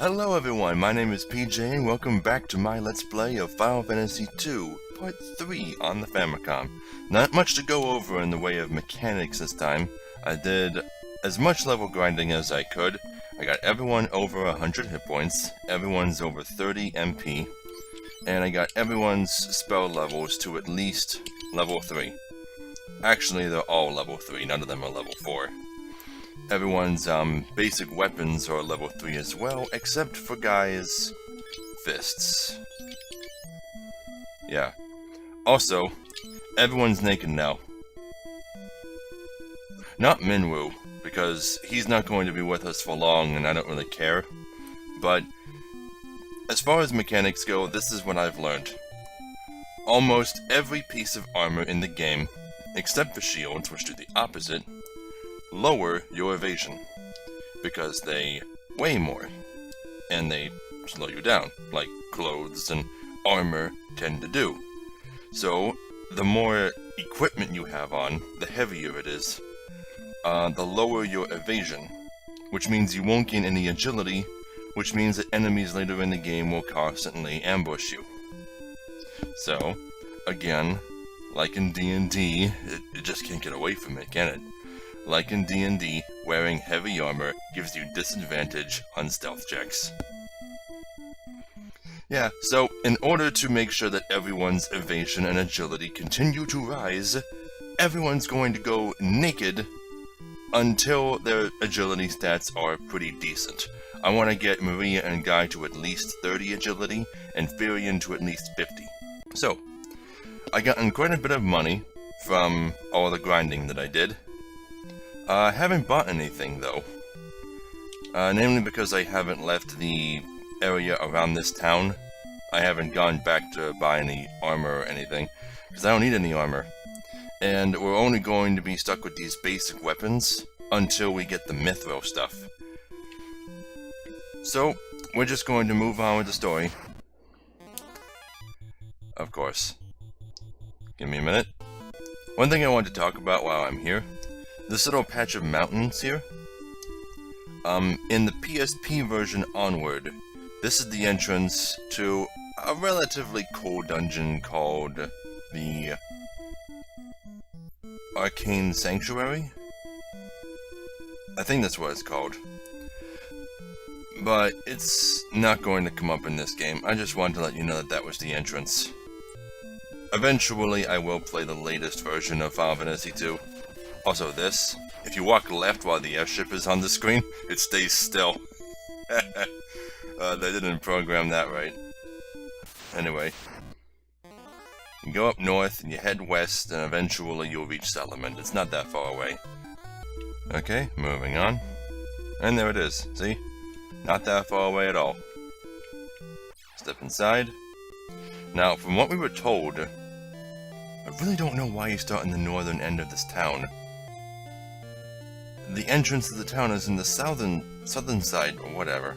Hello everyone, my name is PJ and welcome back to my Let's Play of Final Fantasy II, Part 3 on the Famicom. Not much to go over in the way of mechanics this time. I did as much level grinding as I could. I got everyone over 100 hit points, everyone's over 30 MP, and I got everyone's spell levels to at least level 3. Actually, they're all level 3, none of them are level 4. Everyone's basic weapons are level 3 as well, except for Guy's fists. Yeah. Also, everyone's naked now. Not Minwoo, because he's not going to be with us for long and I don't really care. But, as far as mechanics go, this is what I've learned. Almost every piece of armor in the game, except for shields, which do the opposite, lower your evasion, because they weigh more, and they slow you down, like clothes and armor tend to do. So, the more equipment you have on, the heavier it is, the lower your evasion, which means you won't gain any agility, which means that enemies later in the game will constantly ambush you. So, again, like in D&D, it just can't get away from it, can it? Like in D&D, wearing heavy armor gives you disadvantage on stealth checks. Yeah, so in order to make sure that everyone's evasion and agility continue to rise, everyone's going to go naked until their agility stats are pretty decent. I want to get Maria and Guy to at least 30 agility, and Firion to at least 50. So, I gotten quite a bit of money from all the grinding that I did. I haven't bought anything, though. Namely because I haven't left the area around this town. I haven't gone back to buy any armor or anything, because I don't need any armor. And we're only going to be stuck with these basic weapons until we get the Mithril stuff. So, we're just going to move on with the story. Of course. Give me a minute. One thing I want to talk about while I'm here. This little patch of mountains here, in the PSP version onward, this is the entrance to a relatively cool dungeon called the Arcane Sanctuary? I think that's what it's called. But it's not going to come up in this game. I just wanted to let you know that that was the entrance. Eventually, I will play the latest version of Final Fantasy II. Also this, if you walk left while the airship is on the screen, it stays still. They didn't program that right. Anyway. You go up north, and you head west, and eventually you'll reach Settlement. It's not that far away. Okay, moving on. And there it is, see? Not that far away at all. Step inside. Now, from what we were told, I really don't know why you start in the northern end of this town. The entrance to the town is in the southern side, or whatever.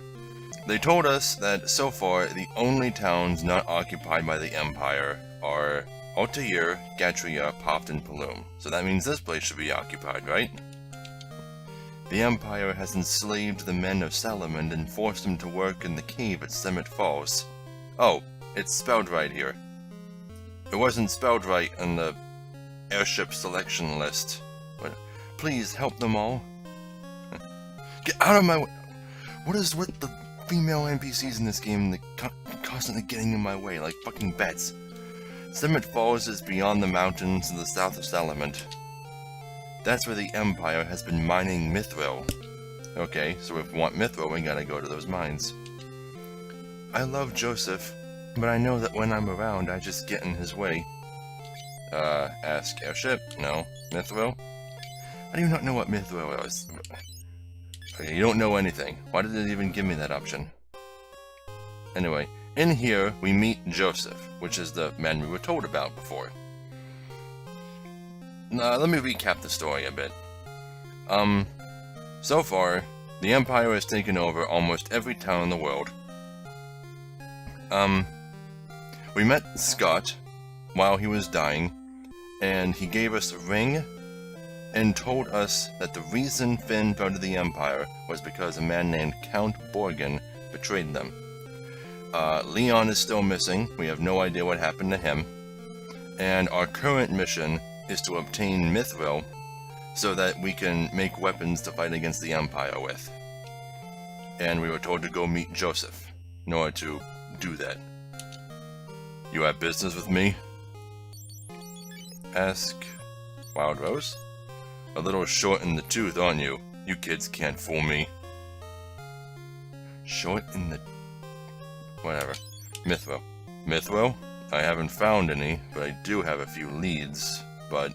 They told us that, so far, the only towns not occupied by the Empire are Altair, Gatria, Poft, and Paloom. So that means this place should be occupied, right? The Empire has enslaved the men of Salamand and forced them to work in the cave at Summit Falls. Oh, it's spelled right here. It wasn't spelled right on the airship selection list. But please help them all. Get out of my way! What is with the female NPCs in this game that constantly getting in my way, like fucking bats? Summit Falls is beyond the mountains to the south of Salamand. That's where the Empire has been mining Mithril. Okay, so if we want Mithril, we gotta go to those mines. I love Joseph, but I know that when I'm around, I just get in his way. Ask airship? No. Mithril? I do not know what Mithril is. Okay, you don't know anything. Why did it even give me that option? Anyway, in here, we meet Joseph, which is the man we were told about before. Now, let me recap the story a bit. So far, the Empire has taken over almost every town in the world. We met Scott while he was dying, and he gave us a ring and told us that the reason Finn fell to the Empire was because a man named Count Borgin betrayed them. Leon is still missing. We have no idea what happened to him. And our current mission is to obtain Mithril so that we can make weapons to fight against the Empire with. And we were told to go meet Joseph in order to do that. You have business with me? Ask Wild Rose. A little short in the tooth, aren't you? You kids can't fool me. Short in the... whatever. Mithril. Mithril? I haven't found any, but I do have a few leads, but...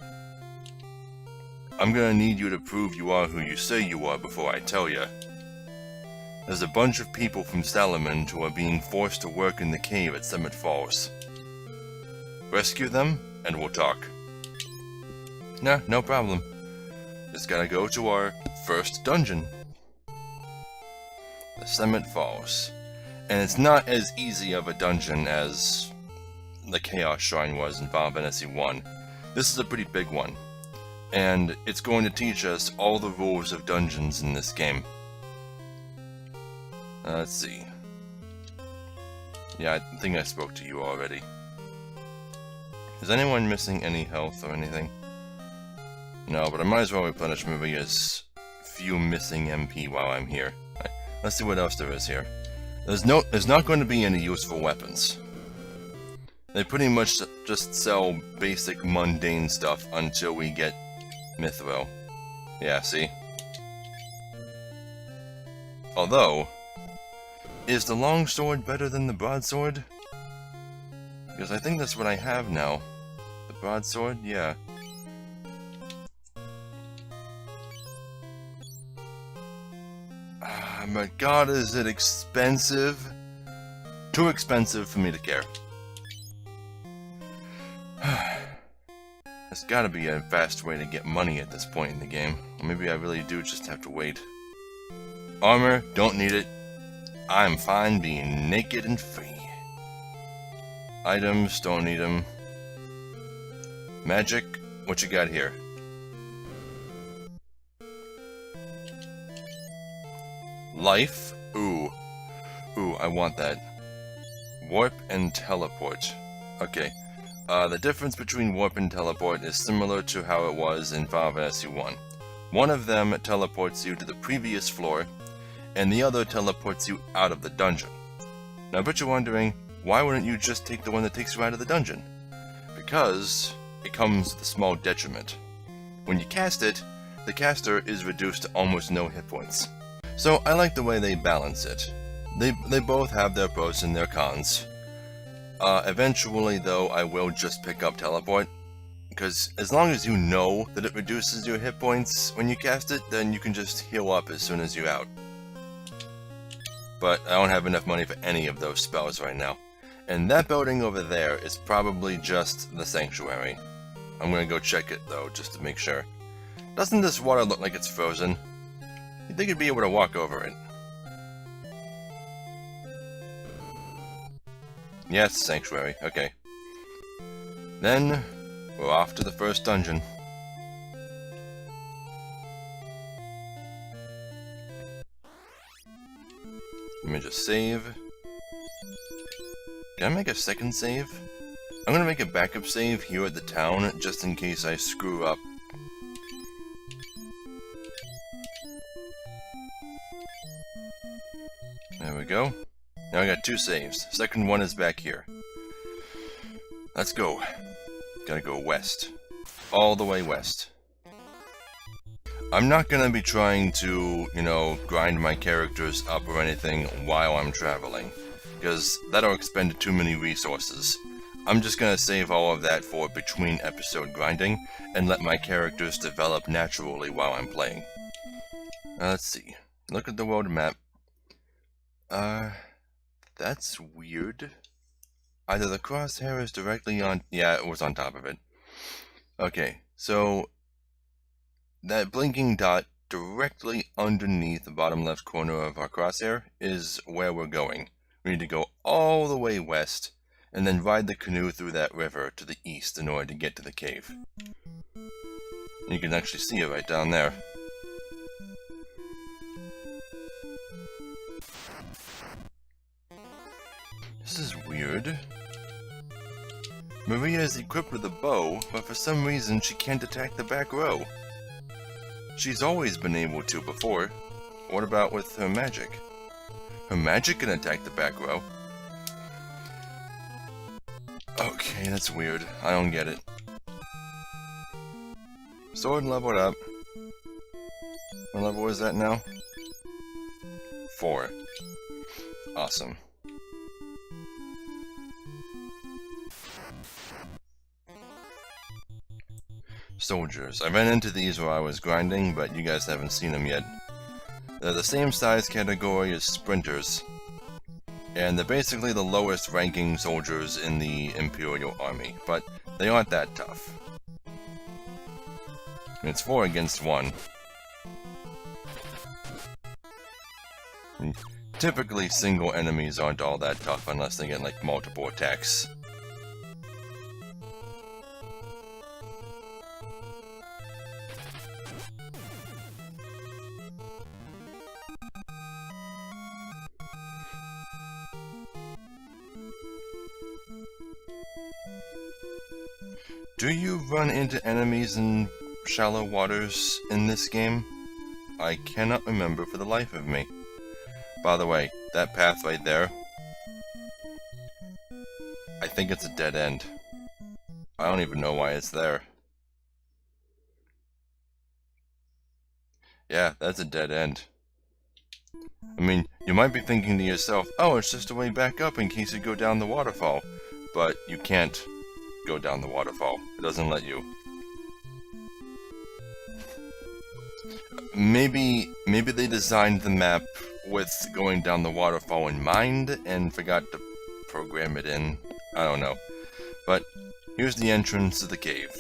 I'm gonna need you to prove you are who you say you are before I tell you. There's a bunch of people from Salamand who are being forced to work in the cave at Summit Falls. Rescue them, and we'll talk. Nah, no problem. Just gotta go to our first dungeon. The Summit Falls. And it's not as easy of a dungeon as the Chaos Shrine was in Final Fantasy 1. This is a pretty big one. And it's going to teach us all the rules of dungeons in this game. Let's see. Yeah, I think I spoke to you already. Is anyone missing any health or anything? No, but I might as well replenish Maria's few missing MP while I'm here. Right, let's see what else there is here. There's not going to be any useful weapons. They pretty much just sell basic mundane stuff until we get Mithril. Yeah, see? Although, is the longsword better than the broadsword? Because I think that's what I have now. The broadsword? Yeah. But God, is it expensive? Too expensive for me to care. There's gotta be a fast way to get money at this point in the game. Or maybe I really do just have to wait. Armor, don't need it. I'm fine being naked and free. Items, don't need them. Magic, what you got here? Life? Ooh. Ooh, I want that. Warp and teleport. Okay. The difference between warp and teleport is similar to how it was in Final Fantasy 1. One of them teleports you to the previous floor, and the other teleports you out of the dungeon. Now I bet you're wondering, why wouldn't you just take the one that takes you out of the dungeon? Because it comes with a small detriment. When you cast it, the caster is reduced to almost no hit points. So I like the way they balance it. They both have their pros and their cons. Eventually, though, I will just pick up teleport, because as long as you know that it reduces your hit points when you cast it, then you can just heal up as soon as you're out. But I don't have enough money for any of those spells right now. And that building over there is probably just the sanctuary. I'm gonna go check it, though, just to make sure. Doesn't this water look like it's frozen? You'd think you'd be able to walk over it. Yes, sanctuary. Okay. Then, we're off to the first dungeon. Let me just save. Can I make a second save? I'm gonna make a backup save here at the town, just in case I screw up. There we go. Now I got 2 saves. Second one is back here. Let's go. Gotta go west. All the way west. I'm not gonna be trying to, grind my characters up or anything while I'm traveling, because that'll expend too many resources. I'm just gonna save all of that for between episode grinding, and let my characters develop naturally while I'm playing. Let's see. Look at the world map. That's weird. Either the crosshair is directly on... Yeah, it was on top of it. Okay, so... that blinking dot directly underneath the bottom left corner of our crosshair is where we're going. We need to go all the way west, and then ride the canoe through that river to the east in order to get to the cave. You can actually see it right down there. This is weird. Maria is equipped with a bow, but for some reason she can't attack the back row. She's always been able to before. What about with her magic? Her magic can attack the back row. Okay, that's weird. I don't get it. Sword leveled up. What level is that now? 4. Awesome. Soldiers. I ran into these while I was grinding, but you guys haven't seen them yet. They're the same size category as sprinters, and they're basically the lowest ranking soldiers in the Imperial Army, but they aren't that tough. It's 4 against 1. Typically, single enemies aren't all that tough unless they get like multiple attacks. Do you run into enemies in shallow waters in this game? I cannot remember for the life of me. By the way, that path right there, I think it's a dead end. I don't even know why it's there. Yeah, that's a dead end. I mean, you might be thinking to yourself, oh, it's just a way back up in case you go down the waterfall. But you can't go down the waterfall. It doesn't let you. Maybe they designed the map with going down the waterfall in mind and forgot to program it in. I don't know. But here's the entrance to the cave.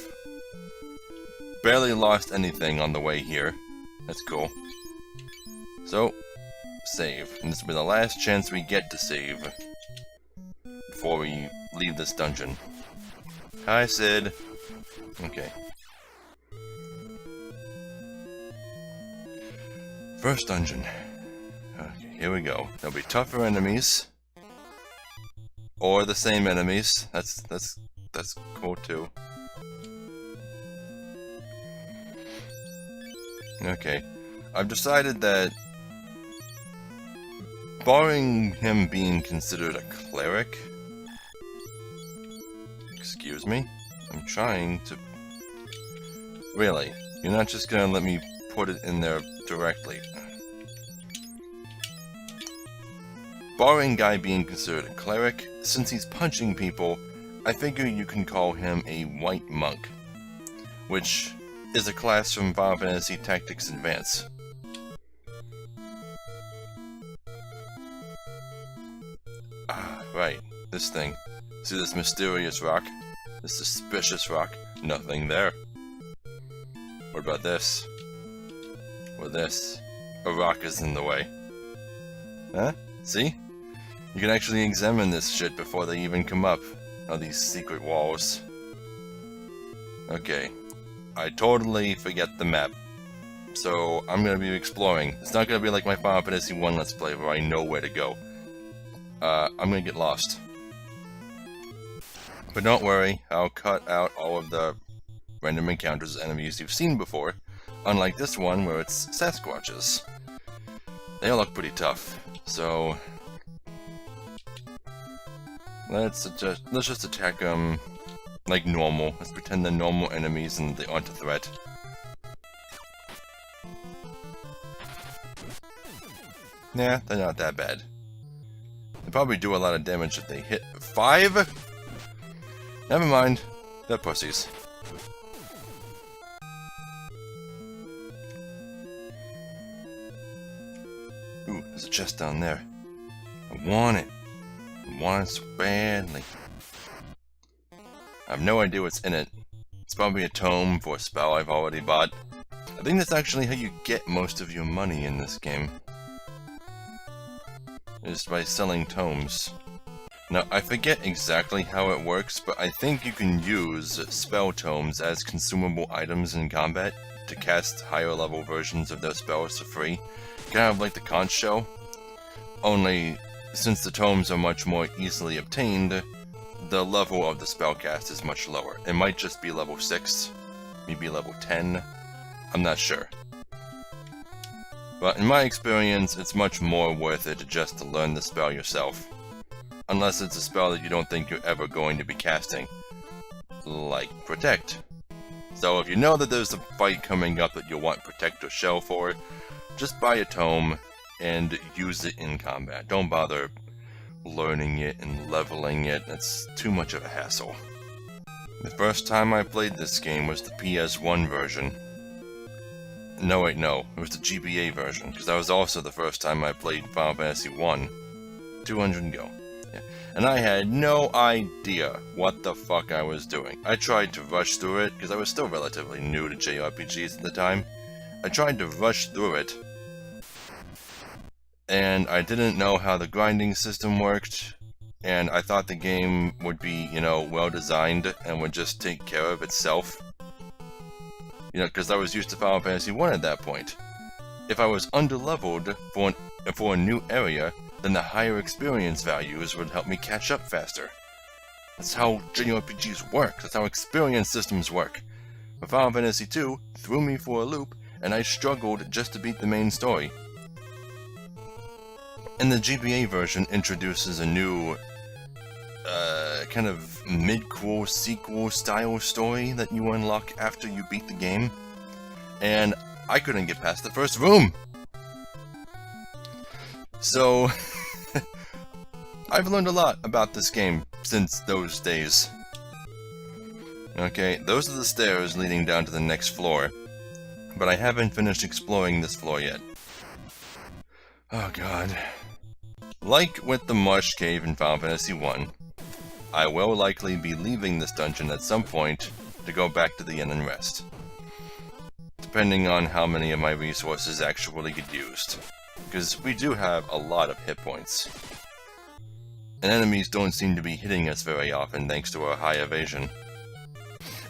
Barely lost anything on the way here. That's cool. So, save. And this will be the last chance we get to save before we leave this dungeon. Hi, Sid. Okay. First dungeon. Okay, here we go. There'll be tougher enemies. Or the same enemies. That's cool too. Okay. I've decided that barring him being considered a cleric. Excuse me? I'm trying to... Really? You're not just gonna let me put it in there directly? Barring guy being considered a cleric, since he's punching people, I figure you can call him a white monk, which is a class from Final Fantasy Tactics Advance. Ah, right. This thing. See this mysterious rock? This suspicious rock? Nothing there. What about this? Or this? A rock is in the way. Huh? See? You can actually examine this shit before they even come up. Oh, these secret walls. Okay. I totally forget the map. So, I'm gonna be exploring. It's not gonna be like my Final Fantasy 1 Let's Play where I know where to go. I'm gonna get lost. But don't worry, I'll cut out all of the random encounters of enemies you've seen before, unlike this one where it's Sasquatches. They all look pretty tough, so let's just attack them like normal. Let's pretend they're normal enemies and they aren't a threat. Nah, they're not that bad. They probably do a lot of damage if they hit 5? Never mind, they're pussies. Ooh, there's a chest down there. I want it. I want it so badly. I have no idea what's in it. It's probably a tome for a spell I've already bought. I think that's actually how you get most of your money in this game. Is by selling tomes. Now, I forget exactly how it works, but I think you can use spell tomes as consumable items in combat to cast higher level versions of those spells for free. Kind of like the conch shell, only since the tomes are much more easily obtained, the level of the spellcast is much lower. It might just be level 6, maybe level 10, I'm not sure. But in my experience, it's much more worth it just to learn the spell yourself. Unless it's a spell that you don't think you're ever going to be casting. Like Protect. So if you know that there's a fight coming up that you'll want Protect or Shell for, just buy a tome and use it in combat. Don't bother learning it and leveling it, it's too much of a hassle. The first time I played this game was the PS1 version. No, wait, no. It was the GBA version, because that was also the first time I played Final Fantasy 1. 200 and go. Yeah. And I had no idea what the fuck I was doing. I tried to rush through it, because I was still relatively new to JRPGs at the time. I tried to rush through it, and I didn't know how the grinding system worked, and I thought the game would be, you know, well designed and would just take care of itself. You know, because I was used to Final Fantasy 1 at that point. If I was underleveled for a new area, then the higher experience values would help me catch up faster. That's how JRPGs work, that's how experience systems work. But Final Fantasy 2 threw me for a loop, and I struggled just to beat the main story. And the GBA version introduces a new, kind of mid-core sequel style story that you unlock after you beat the game, and I couldn't get past the first room! So, I've learned a lot about this game since those days. Okay, those are the stairs leading down to the next floor, but I haven't finished exploring this floor yet. Oh god. Like with the Marsh Cave in Final Fantasy 1, I will likely be leaving this dungeon at some point to go back to the inn and rest, depending on how many of my resources actually get used, because we do have a lot of hit points, and enemies don't seem to be hitting us very often thanks to our high evasion.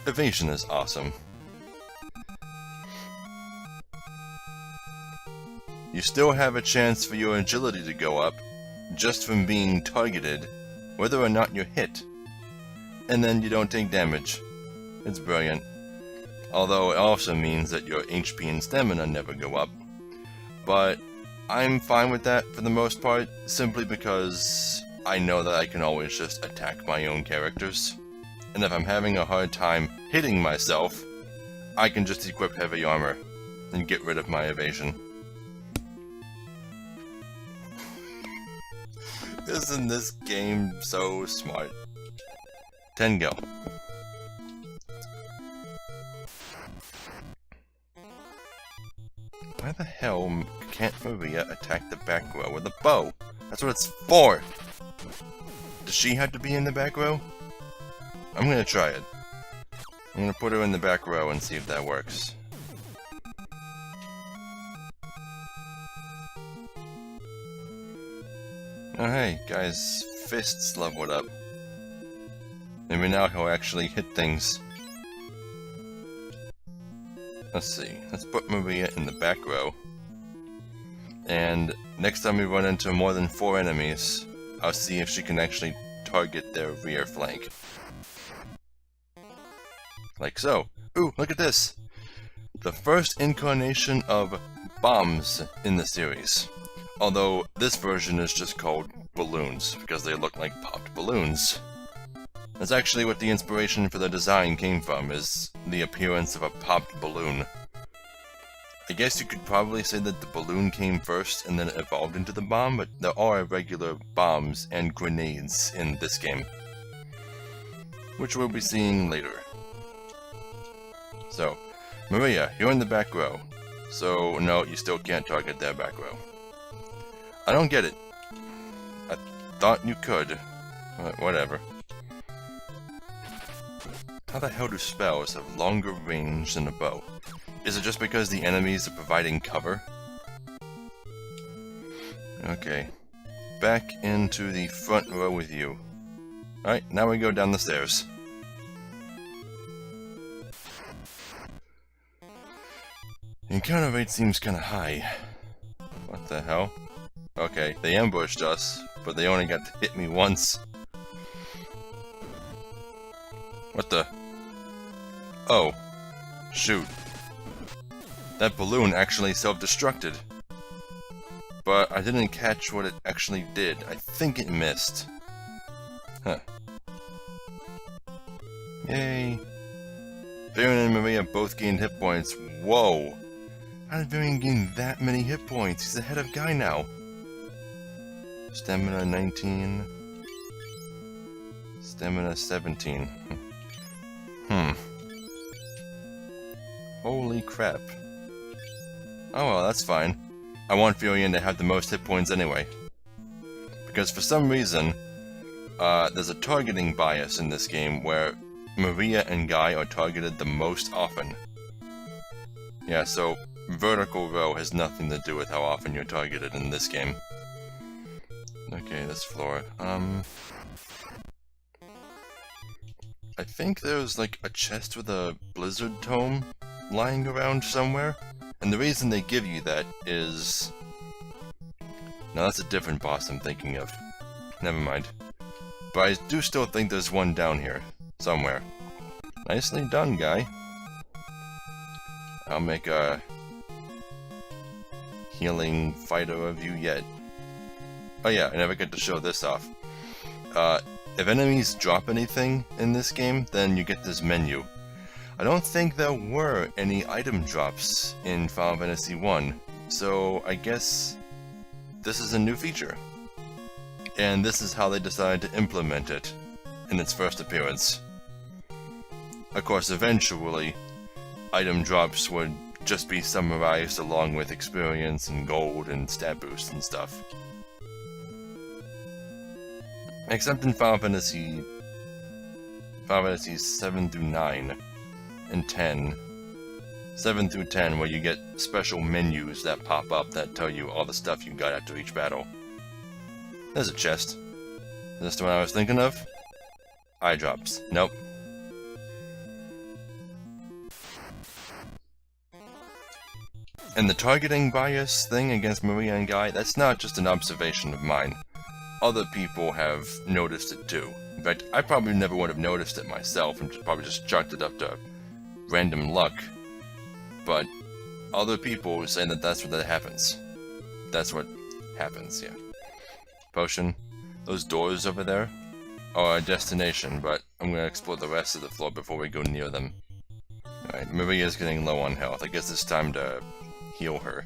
Evasion is awesome. You still have a chance for your agility to go up, just from being targeted, whether or not you're hit. And then you don't take damage. It's brilliant. Although it also means that your HP and stamina never go up. But I'm fine with that for the most part, simply because I know that I can always just attack my own characters. And if I'm having a hard time hitting myself, I can just equip heavy armor and get rid of my evasion. Isn't this game so smart? 10 go. Why the hell can't Maria attack the back row with a bow? That's what it's for! Does she have to be in the back row? I'm gonna try it. I'm gonna put her in the back row and see if that works. Oh hey, guy's fists leveled up. Maybe now he'll actually hit things. Let's see, let's put Maria in the back row. And next time we run into more than 4 enemies, I'll see if she can actually target their rear flank. Like so. Ooh, look at this! The first incarnation of bombs in the series. Although this version is just called balloons, because they look like popped balloons. That's actually what the inspiration for the design came from, is the appearance of a popped balloon. I guess you could probably say that the balloon came first and then it evolved into the bomb, but there are regular bombs and grenades in this game, which we'll be seeing later. So, Maria, you're in the back row. So, no, you still can't target their back row. I don't get it. I thought you could. But whatever. How the hell do spells have longer range than a bow? Is it just because the enemies are providing cover? Okay. Back into the front row with you. Alright, now we go down the stairs. The encounter rate seems kinda high. What the hell? Okay, they ambushed us, but they only got to hit me once. What the? Oh. Shoot. That balloon actually self-destructed. But I didn't catch what it actually did. I think it missed. Huh. Yay. Varian and Maria both gained hit points. Whoa! How did Varian gain that many hit points? He's ahead of Guy now. Stamina 19. Stamina 17. Holy crap. Oh well, that's fine. I want Varian to have the most hit points anyway. Because for some reason, there's a targeting bias in this game where Maria and Guy are targeted the most often. Yeah, so vertical row has nothing to do with how often you're targeted in this game. Okay, this floor. I think there's like a chest with a blizzard tome lying around somewhere. And the reason they give you that is... No, that's a different boss I'm thinking of. Never mind. But I do still think there's one down here, somewhere. Nicely done, Guy. I'll make a healing fighter of you yet. Oh yeah, I never get to show this off. If enemies drop anything in this game, then you get this menu. I don't think there were any item drops in Final Fantasy 1, so I guess this is a new feature. And this is how they decided to implement it in its first appearance. Of course, eventually, item drops would just be summarized along with experience and gold and stat boosts and stuff. Except in Final Fantasy 7 through 9 and 10. 7 through 10, where you get special menus that pop up that tell you all the stuff you got after each battle. There's a chest. Is this the one I was thinking of? Eye drops. Nope. And the targeting bias thing against Maria and Guy, that's not just an observation of mine. Other people have noticed it too. In fact, I probably never would have noticed it myself and probably just chalked it up to random luck. But other people say that that's what happens. That's what happens, yeah. Potion. Those doors over there are a destination, but I'm going to explore the rest of the floor before we go near them. Alright, Maria's getting low on health. I guess it's time to heal her.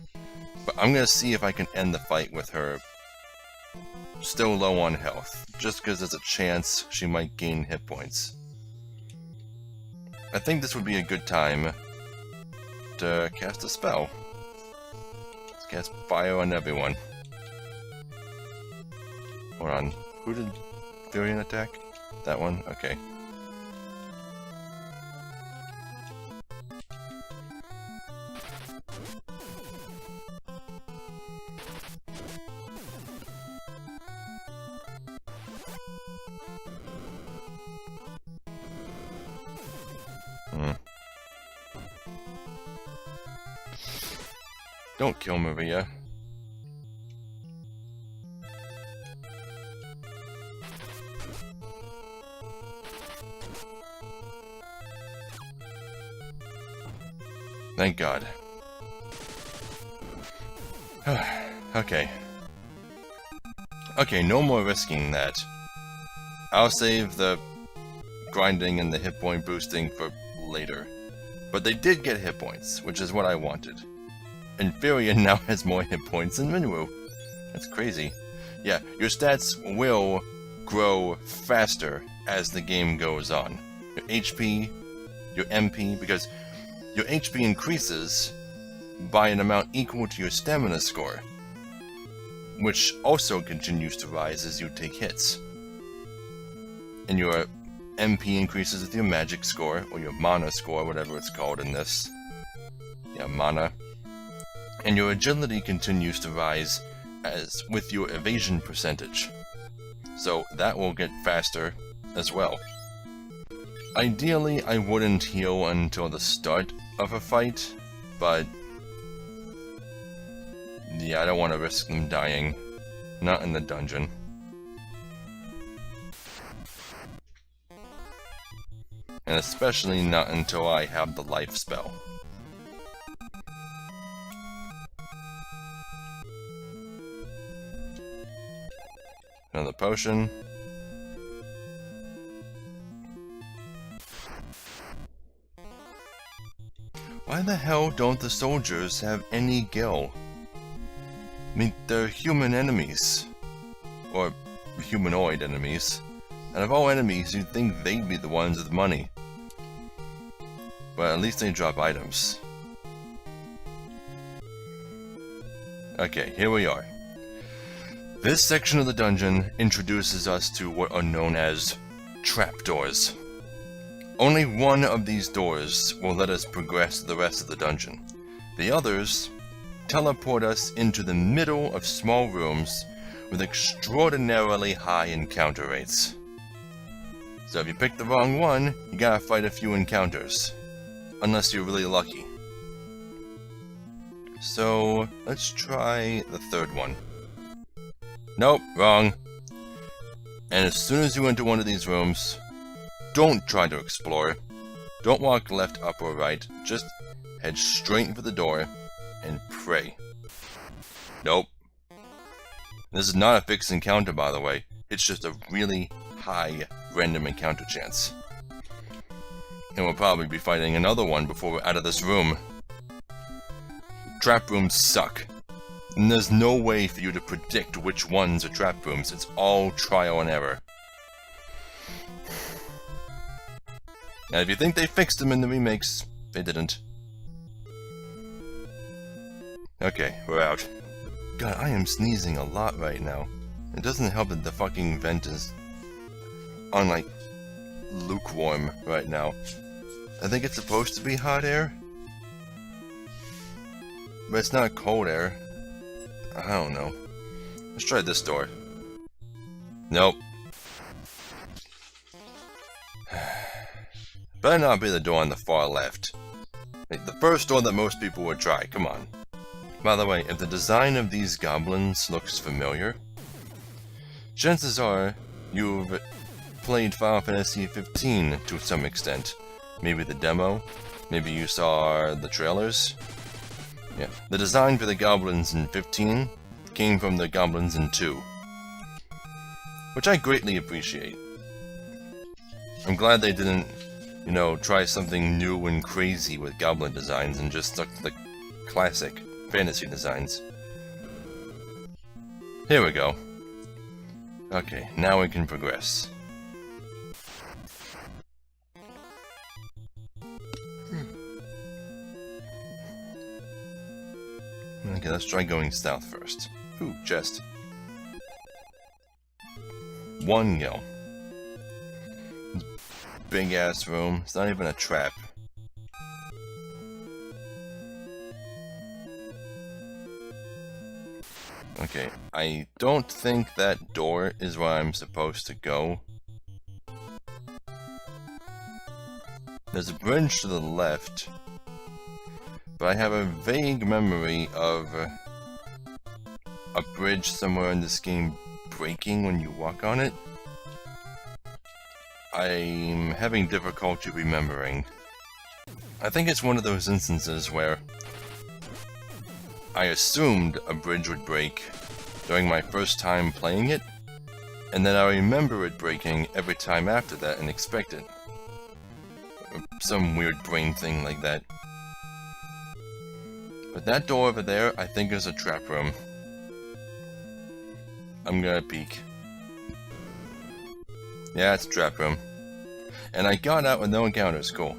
But I'm going to see if I can end the fight with her still low on health, just because there's a chance she might gain hit points. I think this would be a good time to cast a spell. Let's cast fire on everyone. Hold on, who did Varian attack? That one? Okay. Don't kill Maria. Thank God. Okay. Okay, no more risking that. I'll save the grinding and the hit point boosting for later. But they did get hit points, which is what I wanted. And Varian now has more hit points than Minwu. That's crazy. Yeah, your stats will grow faster as the game goes on. Your HP, your MP, because your HP increases by an amount equal to your stamina score, which also continues to rise as you take hits. And your MP increases with your magic score, or your mana score, whatever it's called in this. Yeah, mana. And your agility continues to rise as with your evasion percentage. So that will get faster as well. Ideally, I wouldn't heal until the start of a fight, but yeah, I don't want to risk them dying. Not in the dungeon. And especially not until I have the life spell. Another potion. Why the hell don't the soldiers have any gil? I mean, they're human enemies. Or humanoid enemies. And of all enemies, you'd think they'd be the ones with money. But at least they drop items. Okay, here we are. This section of the dungeon introduces us to what are known as trapdoors. Only one of these doors will let us progress to the rest of the dungeon. The others teleport us into the middle of small rooms with extraordinarily high encounter rates. So if you pick the wrong one, you gotta fight a few encounters. Unless you're really lucky. So, let's try the third one. Nope, wrong. And as soon as you enter one of these rooms, don't try to explore. Don't walk left, up, or right. Just head straight for the door and pray. Nope. This is not a fixed encounter, by the way. It's just a really high random encounter chance. And we'll probably be fighting another one before we're out of this room. Trap rooms suck. And there's no way for you to predict which ones are trap rooms. It's all trial and error. Now if you think they fixed them in the remakes, they didn't. Okay, we're out. God, I am sneezing a lot right now. It doesn't help that the fucking vent is on, like, lukewarm right now. I think it's supposed to be hot air, but it's not cold air. I don't know. Let's try this door. Nope. Better not be the door on the far left. Like the first door that most people would try, come on. By the way, if the design of these goblins looks familiar, chances are you've played Final Fantasy 15 to some extent. Maybe the demo, maybe you saw the trailers. Yeah, the design for the goblins in 15 came from the goblins in 2. Which I greatly appreciate. I'm glad they didn't, you know, try something new and crazy with goblin designs and just stuck to the classic fantasy designs. Here we go. Okay, now we can progress. Okay, let's try going south first. Ooh, chest. 1 gil. Big ass room. It's not even a trap. Okay, I don't think that door is where I'm supposed to go. There's a bridge to the left, but I have a vague memory of a bridge somewhere in this game breaking when you walk on it. I'm having difficulty remembering. I think it's one of those instances where I assumed a bridge would break during my first time playing it, and then I remember it breaking every time after that and expect it. Some weird brain thing like that. But that door over there, I think is a trap room. I'm gonna peek. Yeah, it's a trap room. And I got out with no encounters, cool.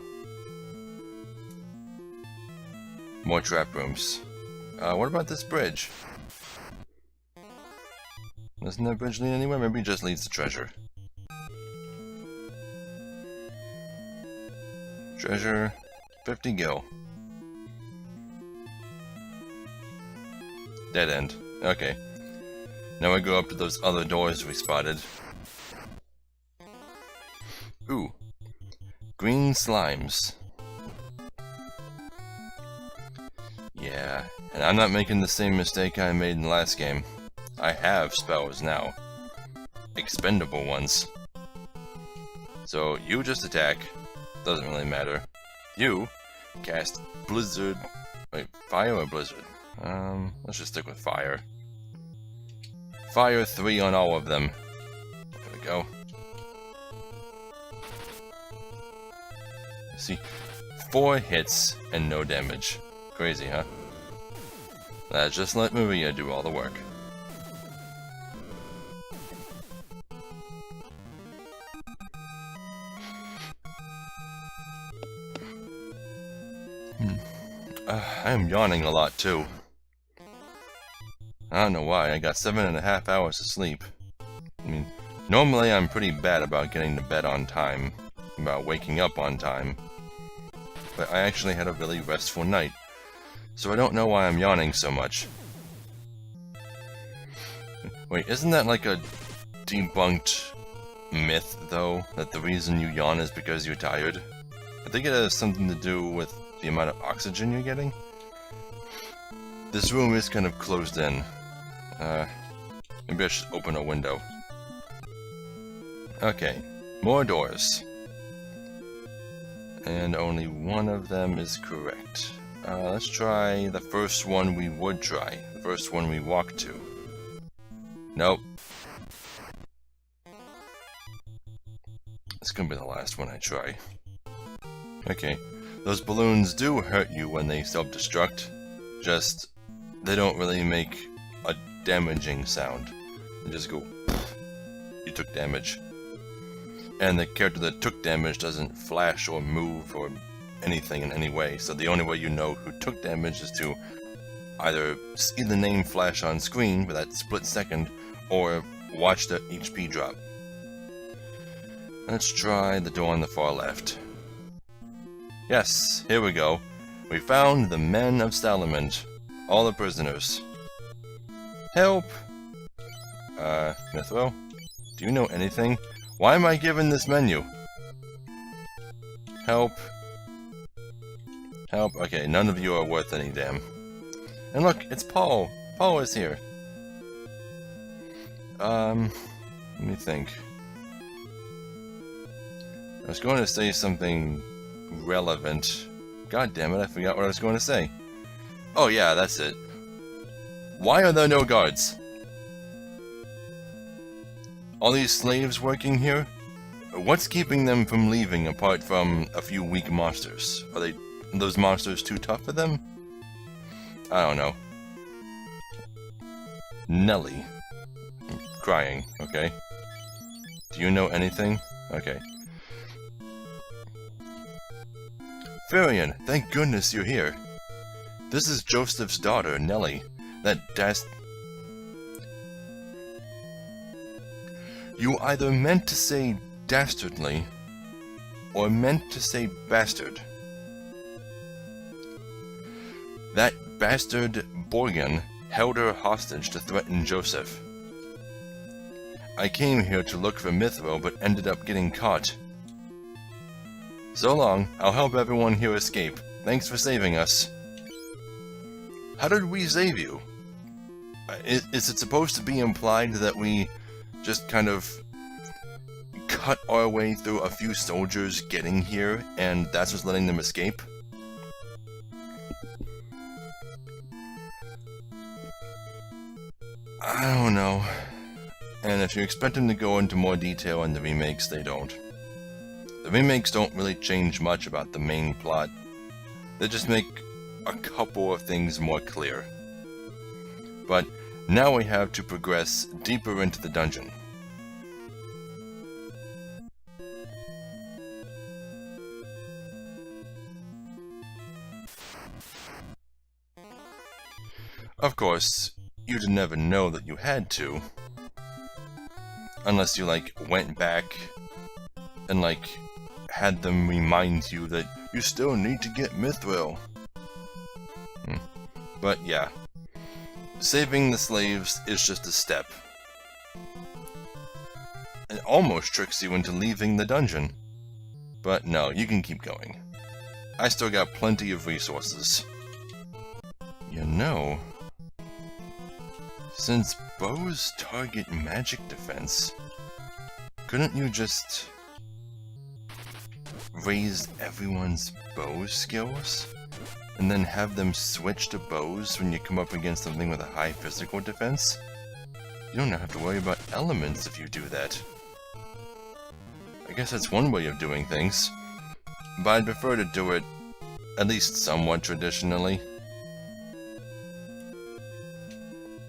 More trap rooms. What about this bridge? Doesn't that bridge lead anywhere? Maybe it just leads to treasure. Treasure, 50 gil. Dead end. Okay. Now we go up to those other doors we spotted. Ooh. Green slimes. Yeah, and I'm not making the same mistake I made in the last game. I have spells now. Expendable ones. So you just attack, doesn't really matter. You cast Blizzard. Wait, Fire or Blizzard? Let's just stick with Fire. Fire 3 on all of them. There we go. See, 4 hits and no damage. Crazy, huh? Let's just let Maria do all the work. I am yawning a lot too. I don't know why, I got 7.5 hours of sleep. I mean, normally I'm pretty bad about getting to bed on time, about waking up on time. But I actually had a really restful night, so I don't know why I'm yawning so much. Wait, isn't that like a debunked myth, though, that the reason you yawn is because you're tired? I think it has something to do with the amount of oxygen you're getting. This room is kind of closed in. Maybe I should open a window. Okay, more doors. And only one of them is correct. Let's try the first one we would try. The first one we walked to. Nope. It's gonna be the last one I try. Okay, those balloons do hurt you when they self-destruct. Just, they don't really make a damaging sound. They just go, you took damage. And the character that took damage doesn't flash or move or anything in any way, so the only way you know who took damage is to either see the name flash on screen for that split second, or watch the HP drop. Let's try the door on the far left. Yes, here we go. We found the men of Salamand. All the prisoners. Help! Mithril? Do you know anything? Why am I given this menu? Help. Help. Okay, none of you are worth any damn. And look, it's Paul. Paul is here. Let me think. I was going to say something relevant. God damn it, I forgot what I was going to say. Oh yeah, that's it. Why are there no guards? All these slaves working here? What's keeping them from leaving apart from a few weak monsters? Are those monsters too tough for them? I don't know. Nelly. I'm crying, okay? Do you know anything? Okay. Farian, thank goodness you're here. This is Joseph's daughter, Nelly. You either meant to say dastardly, or meant to say bastard. That bastard Borgen held her hostage to threaten Joseph. I came here to look for Mithril, but ended up getting caught. So long, I'll help everyone here escape. Thanks for saving us. How did we save you? Is it supposed to be implied that we just kind of cut our way through a few soldiers getting here, and that's what's letting them escape? I don't know. And if you expect them to go into more detail in the remakes, they don't. The remakes don't really change much about the main plot. They just make a couple of things more clear. But now we have to progress deeper into the dungeon. Of course, you'd never know that you had to. Unless you, like, went back and, like, had them remind you that you still need to get Mithril. But yeah, saving the slaves is just a step. It almost tricks you into leaving the dungeon. But no, you can keep going. I still got plenty of resources. You know, since bows target magic defense, couldn't you just raise everyone's bow skills? And then have them switch to bows when you come up against something with a high physical defense? You don't have to worry about elements if you do that. I guess that's one way of doing things. But I'd prefer to do it at least somewhat traditionally.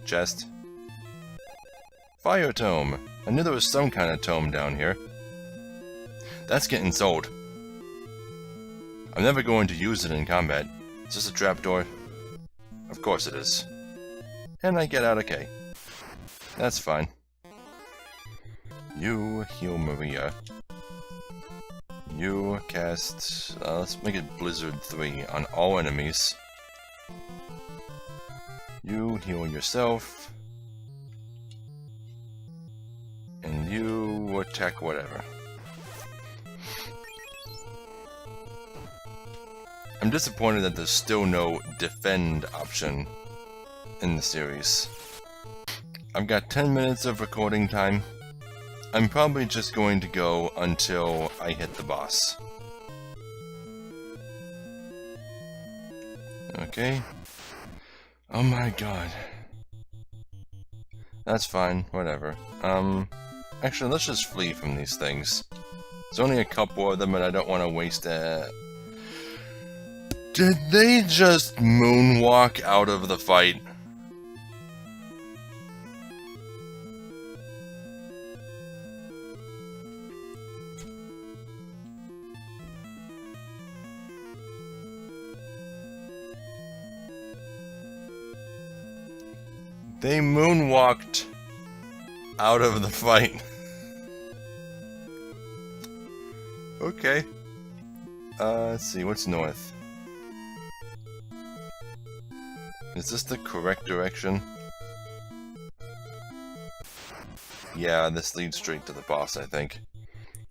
Chest. Fire tome. I knew there was some kind of tome down here. That's getting sold. I'm never going to use it in combat. Is this a trapdoor? Of course it is. And I get out okay. That's fine. You heal Maria. You cast... let's make it Blizzard 3 on all enemies. You heal yourself. And you attack whatever. I'm disappointed that there's still no defend option in the series. I've got 10 minutes of recording time. I'm probably just going to go until I hit the boss. Okay. Oh my god. That's fine, whatever. Actually, let's just flee from these things. There's only a couple of them and I don't want to waste that. Did they just moonwalk out of the fight? They moonwalked out of the fight. Okay. Let's see, what's north? Is this the correct direction? Yeah, this leads straight to the boss, I think.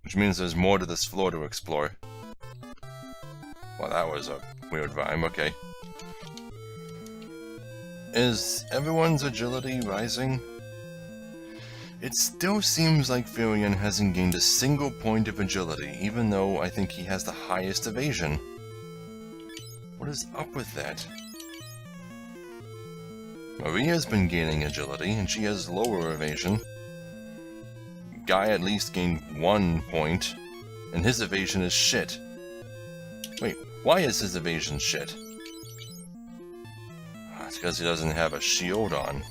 Which means there's more to this floor to explore. Well, that was a weird rhyme, okay. Is everyone's agility rising? It still seems like Furion hasn't gained a single point of agility, even though I think he has the highest evasion. What is up with that? Maria's been gaining agility, and she has lower evasion. Guy at least gained 1 point, and his evasion is shit. Wait, why is his evasion shit? It's because he doesn't have a shield on.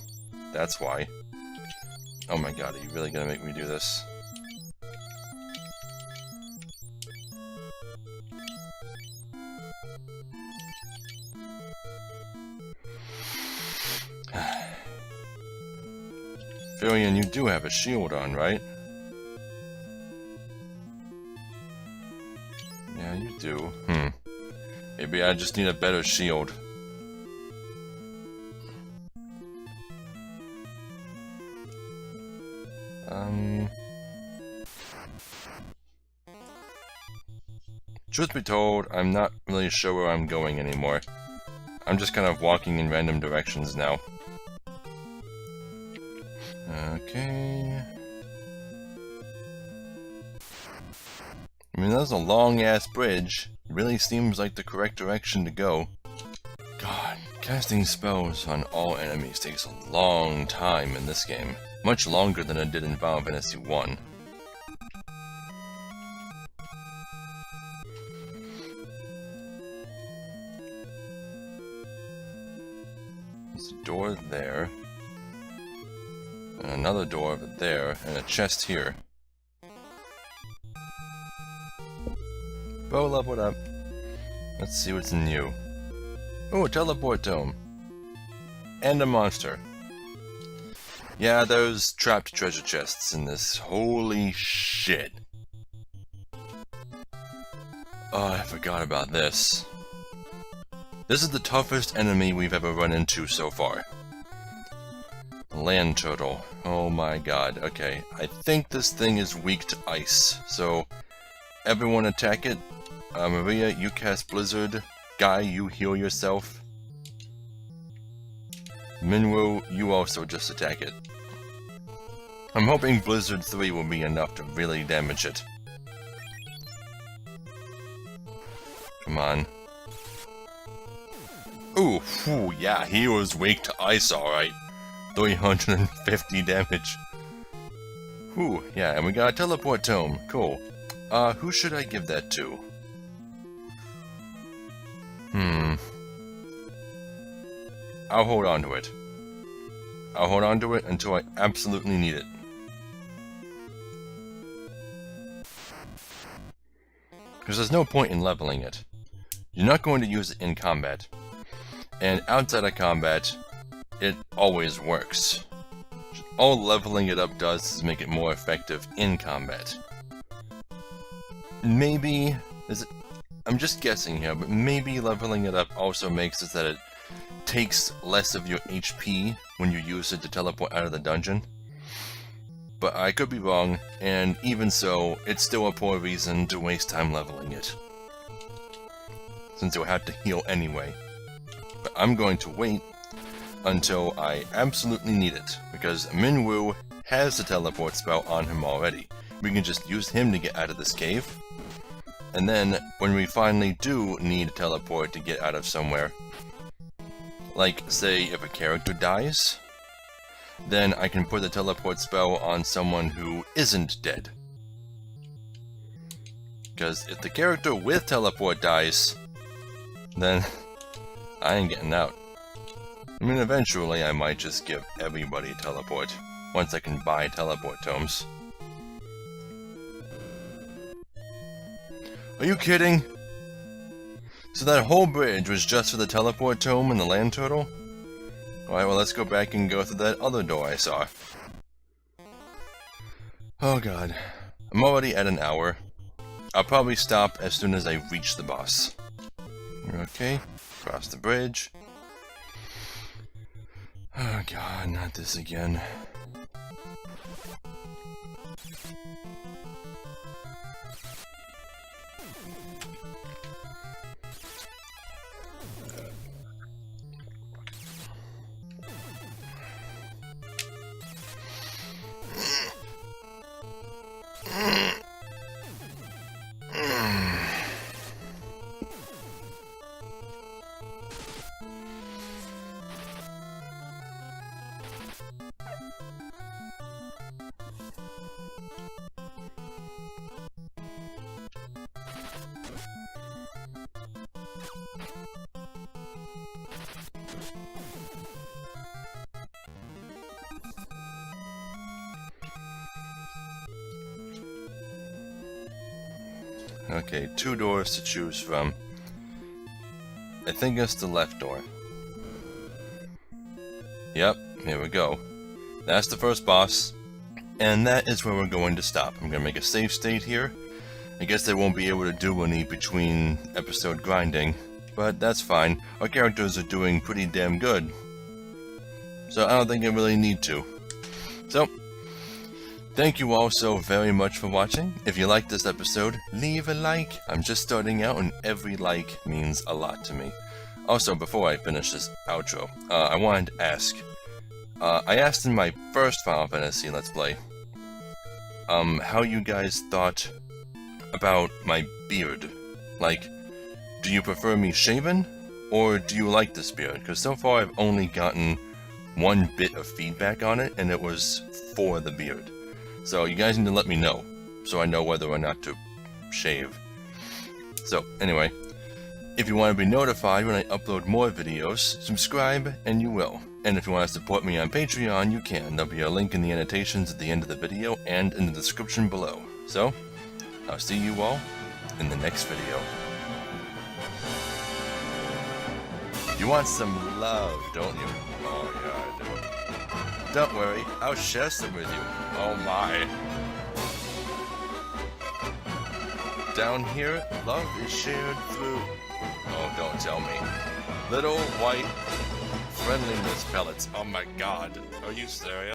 That's why. Oh my god, are you really gonna make me do this? Furion, you do have a shield on, right? Yeah, you do. Maybe I just need a better shield. Truth be told, I'm not really sure where I'm going anymore. I'm just kind of walking in random directions now. Okay... I mean, that's a long-ass bridge. It really seems like the correct direction to go. God, casting spells on all enemies takes a long time in this game. Much longer than it did in Final Fantasy 1. There's a door there. And another door over there, and a chest here. Bow leveled up. Let's see what's new. Oh, a teleport tome. And a monster. Yeah, those trapped treasure chests in this. Holy shit. Oh, I forgot about this. This is the toughest enemy we've ever run into so far. Land turtle. Oh my god. Okay, I think this thing is weak to ice, so everyone attack it. Maria, you cast Blizzard. Guy, you heal yourself. Minwu, you also just attack it. I'm hoping Blizzard 3 will be enough to really damage it. Come on. Ooh, whew, yeah, he was weak to ice, alright. 350 damage. Whew, yeah, and we got a teleport tome. Cool. Who should I give that to? I'll hold on to it. I'll hold on to it until I absolutely need it. Because there's no point in leveling it. You're not going to use it in combat. And outside of combat, it always works. All leveling it up does is make it more effective in combat. Maybe, I'm just guessing here, but maybe leveling it up also makes it that it takes less of your HP when you use it to teleport out of the dungeon. But I could be wrong, and even so, it's still a poor reason to waste time leveling it, since you'll have to heal anyway. But I'm going to wait until I absolutely need it, because Minwoo has the teleport spell on him already. We can just use him to get out of this cave, and then when we finally do need a teleport to get out of somewhere, like say if a character dies, then I can put the teleport spell on someone who isn't dead. Because if the character with teleport dies, then I ain't getting out. I mean, eventually I might just give everybody a teleport, once I can buy teleport tomes. Are you kidding? So that whole bridge was just for the teleport tome and the land turtle? Alright, well let's go back and go through that other door I saw. Oh god. I'm already at an hour. I'll probably stop as soon as I reach the boss. Okay, cross the bridge. Oh god, not this again. Okay, 2 doors to choose from. I think it's the left door. Yep, here we go. That's the first boss, and that is where we're going to stop. I'm gonna make a save state here. I guess they won't be able to do any between episode grinding, but that's fine. Our characters are doing pretty damn good, so I don't think I really need to. So, thank you all so very much for watching. If you liked this episode, leave a like. I'm just starting out and every like means a lot to me. Also, before I finish this outro, I wanted to ask. I asked in my first Final Fantasy Let's Play, how you guys thought about my beard. Like, do you prefer me shaven, or do you like this beard? Because so far I've only gotten one bit of feedback on it, and it was for the beard. So you guys need to let me know, so I know whether or not to shave. So anyway, if you want to be notified when I upload more videos, subscribe and you will. And if you want to support me on Patreon, you can. There'll be a link in the annotations at the end of the video and in the description below. So, I'll see you all in the next video. You want some love, don't you? Oh yeah, I do. Don't worry, I'll share some with you. Oh my. Down here, love is shared through... Oh, don't tell me. Little white friendliness pellets. Oh my god. Are you serious?